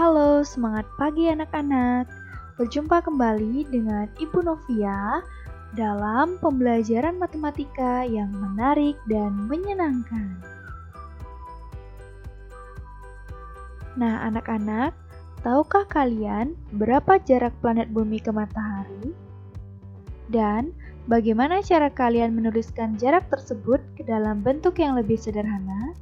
Halo, semangat pagi anak-anak. Berjumpa kembali dengan Ibu Novia dalam pembelajaran matematika yang menarik dan menyenangkan. Nah, anak-anak, tahukah kalian berapa jarak planet bumi ke matahari? Dan bagaimana cara kalian menuliskan jarak tersebut ke dalam bentuk yang lebih sederhana?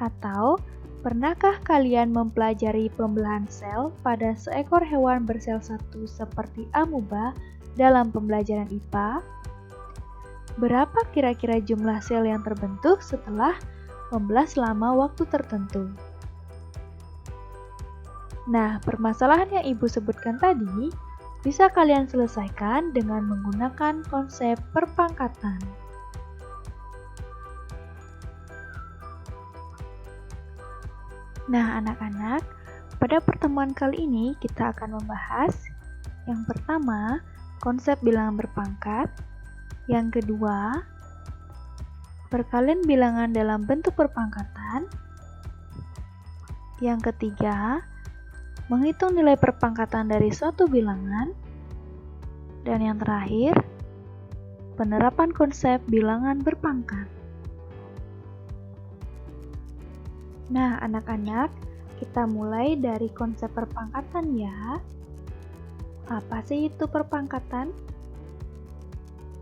Atau pernahkah kalian mempelajari pembelahan sel pada seekor hewan bersel satu seperti amuba dalam pembelajaran IPA? Berapa kira-kira jumlah sel yang terbentuk setelah membelah selama waktu tertentu? Nah, permasalahan yang Ibu sebutkan tadi bisa kalian selesaikan dengan menggunakan konsep perpangkatan. Nah, anak-anak, pada pertemuan kali ini kita akan membahas yang pertama, konsep bilangan berpangkat, yang kedua, perkalian bilangan dalam bentuk perpangkatan, yang ketiga, menghitung nilai perpangkatan dari suatu bilangan, dan yang terakhir, penerapan konsep bilangan berpangkat. Nah, anak-anak, kita mulai dari konsep perpangkatan ya. Apa sih itu perpangkatan?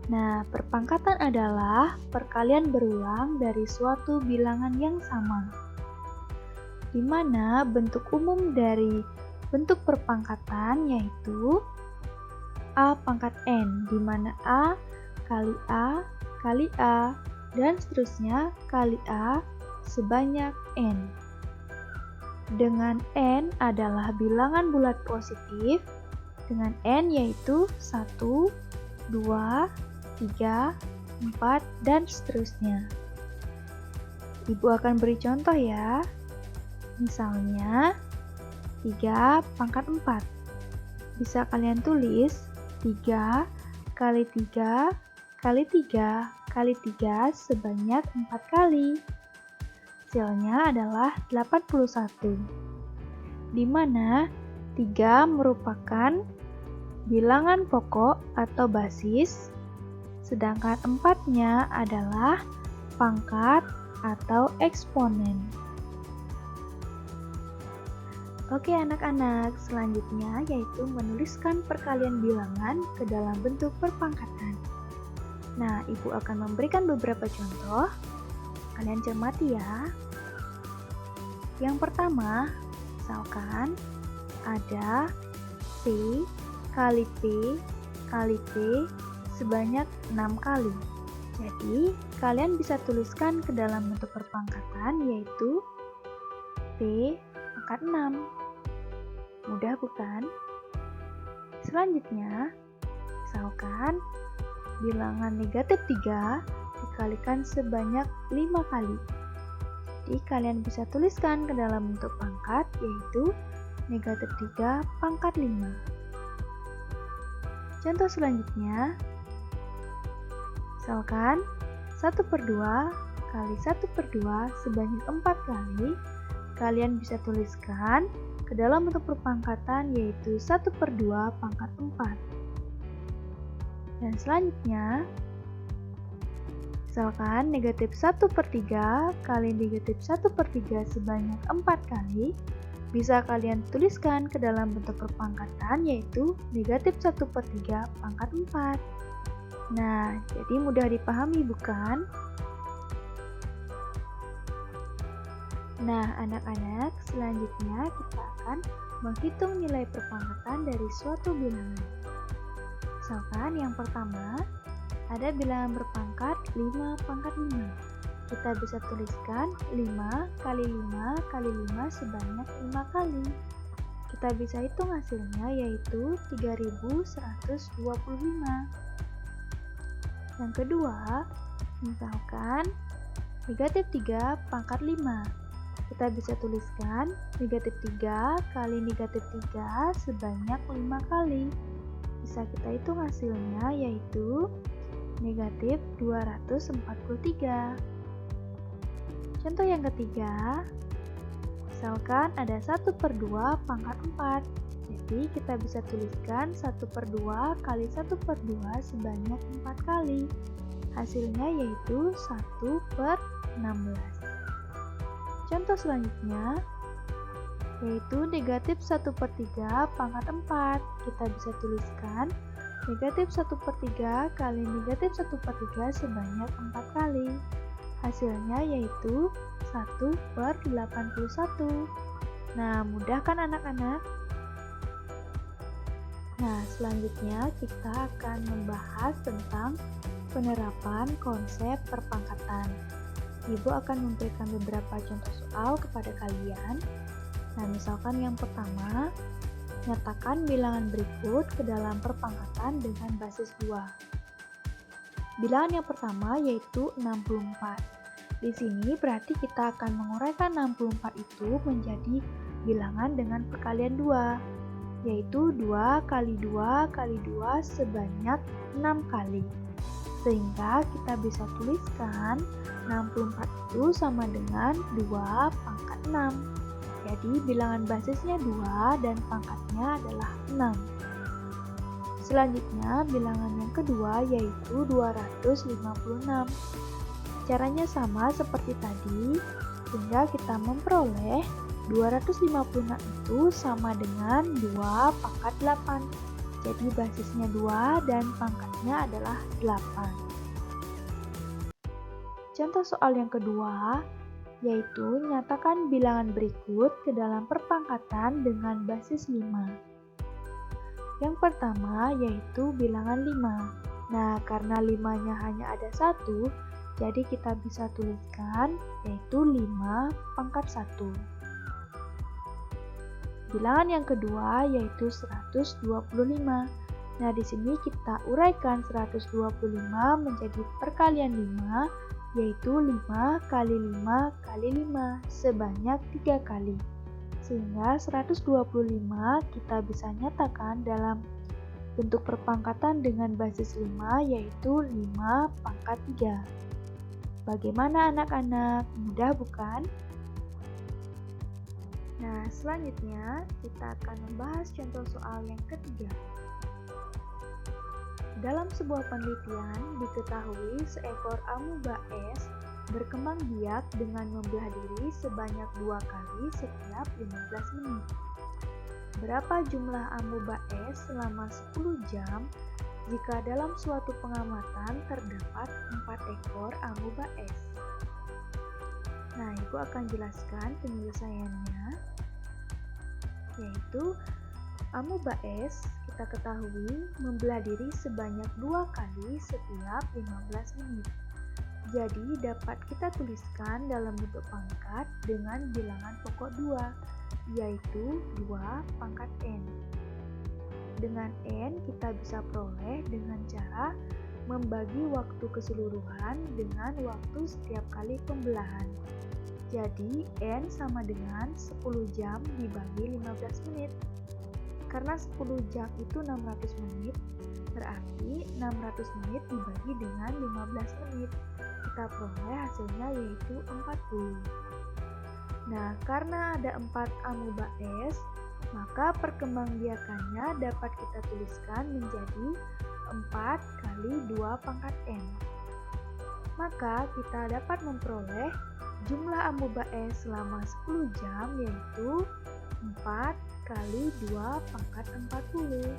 Nah, perpangkatan adalah perkalian berulang dari suatu bilangan yang sama, di mana bentuk umum dari bentuk perpangkatan yaitu A pangkat N, di mana A kali A, dan seterusnya kali A sebanyak N. Dengan N adalah bilangan bulat positif, dengan N yaitu 1, 2, 3, 4, dan seterusnya. Ibu akan beri contoh ya. Misalnya 3 pangkat 4. Bisa kalian tulis 3 kali 3 kali 3 kali 3 sebanyak 4 kali. Hasilnya adalah 81, di mana 3 merupakan bilangan pokok atau basis, sedangkan 4-nya adalah pangkat atau eksponen. Oke anak-anak, selanjutnya yaitu menuliskan perkalian bilangan ke dalam bentuk perpangkatan. Nah, Ibu akan memberikan beberapa contoh. Kalian cermati ya. Yang pertama, misalkan ada P kali P kali P sebanyak 6 kali. Jadi, kalian bisa tuliskan ke dalam bentuk perpangkatan yaitu P pangkat 6. Mudah bukan? Selanjutnya, misalkan bilangan negatif 3 dikalikan sebanyak 5 kali. Jadi kalian bisa tuliskan ke dalam bentuk pangkat yaitu negatif 3 pangkat 5. Contoh selanjutnya, misalkan 1/2 kali 1/2 sebanyak 4 kali, kalian bisa tuliskan ke dalam bentuk perpangkatan yaitu 1/2 pangkat 4. Dan selanjutnya, misalkan negatif 1/3 kali negatif 1/3 sebanyak 4 kali, bisa kalian tuliskan ke dalam bentuk perpangkatan yaitu negatif 1/3 pangkat 4. Nah, jadi mudah dipahami bukan? Nah, anak-anak, selanjutnya kita akan menghitung nilai perpangkatan dari suatu bilangan. Misalkan yang pertama, ada bilangan berpangkat 5 pangkat 5. Kita bisa tuliskan 5 kali 5 kali 5 sebanyak 5 kali. Kita bisa hitung hasilnya yaitu 3125. Yang kedua, misalkan negatif 3 pangkat 5. Kita bisa tuliskan negatif 3 kali negatif 3 sebanyak 5 kali. Bisa kita hitung hasilnya yaitu negatif 243. Contoh yang ketiga, Misalkan ada 1/2 pangkat 4. Jadi kita bisa tuliskan 1/2 kali 1/2 sebanyak 4 kali. Hasilnya yaitu 1/16. Contoh selanjutnya yaitu negatif 1/3 pangkat 4. Kita bisa tuliskan negatif 1/3 kali negatif 1/3 sebanyak 4 kali. Hasilnya yaitu 1/81. Nah, mudah kan anak-anak? Nah, selanjutnya kita akan membahas tentang penerapan konsep perpangkatan. Ibu akan memberikan beberapa contoh soal kepada kalian. Nah, misalkan yang pertama, nyatakan bilangan berikut ke dalam perpangkatan dengan basis 2. Bilangan yang pertama yaitu 64. Di sini berarti kita akan menguraikan 64 itu menjadi bilangan dengan perkalian 2, yaitu 2 kali 2 kali 2 sebanyak 6 kali. Sehingga kita bisa tuliskan 64 itu sama dengan 2 pangkat 6. Jadi bilangan basisnya 2 dan pangkatnya adalah 6. Selanjutnya bilangan yang kedua yaitu 256. Caranya sama seperti tadi, sehingga kita memperoleh 256 itu sama dengan 2 pangkat 8. Jadi basisnya 2 dan pangkatnya adalah 8. Contoh soal yang kedua, yaitu nyatakan bilangan berikut ke dalam perpangkatan dengan basis 5. Yang pertama yaitu bilangan 5. Nah, karena 5-nya hanya ada 1, jadi kita bisa tuliskan yaitu 5 pangkat 1. Bilangan yang kedua yaitu 125. Nah, di sini kita uraikan 125 menjadi perkalian 5, yaitu 5 kali 5 kali 5 sebanyak 3 kali. Sehingga 125 kita bisa nyatakan dalam bentuk perpangkatan dengan basis 5, yaitu 5 pangkat 3. Bagaimana anak-anak? Mudah bukan? Nah, selanjutnya kita akan membahas contoh soal yang ketiga. Dalam sebuah penelitian, diketahui seekor amuba es berkembang biak dengan membelah diri sebanyak 2 kali setiap 15 menit. Berapa jumlah amuba es selama 10 jam jika dalam suatu pengamatan terdapat 4 ekor amuba es? Nah, Ibu akan jelaskan penyelesaiannya, yaitu amuba es kita ketahui membelah diri sebanyak 2 kali setiap 15 menit. Jadi dapat kita tuliskan dalam bentuk pangkat dengan bilangan pokok 2, yaitu 2 pangkat n. Dengan n kita bisa peroleh dengan cara membagi waktu keseluruhan dengan waktu setiap kali pembelahan. Jadi n sama dengan 10 jam dibagi 15 menit. Karena 10 jam itu 600 menit, berarti 600 menit dibagi dengan 15 menit. Kita peroleh hasilnya yaitu 40. Nah, karena ada 4 amuba es, maka perkembangbiakannya dapat kita tuliskan menjadi 4 kali 2 pangkat n. Maka kita dapat memperoleh jumlah amuba es selama 10 jam yaitu 4 kali 2 pangkat 40.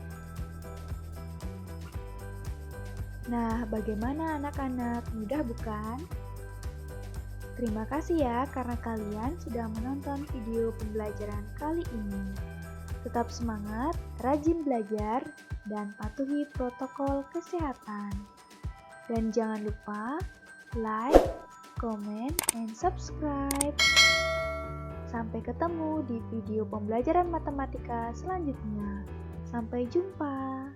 Nah, bagaimana anak-anak? Mudah bukan? Terima kasih ya karena kalian sudah menonton video pembelajaran kali ini. Tetap semangat, rajin belajar, dan patuhi protokol kesehatan. Dan jangan lupa like, comment, and subscribe. Sampai ketemu di video pembelajaran matematika selanjutnya. Sampai jumpa.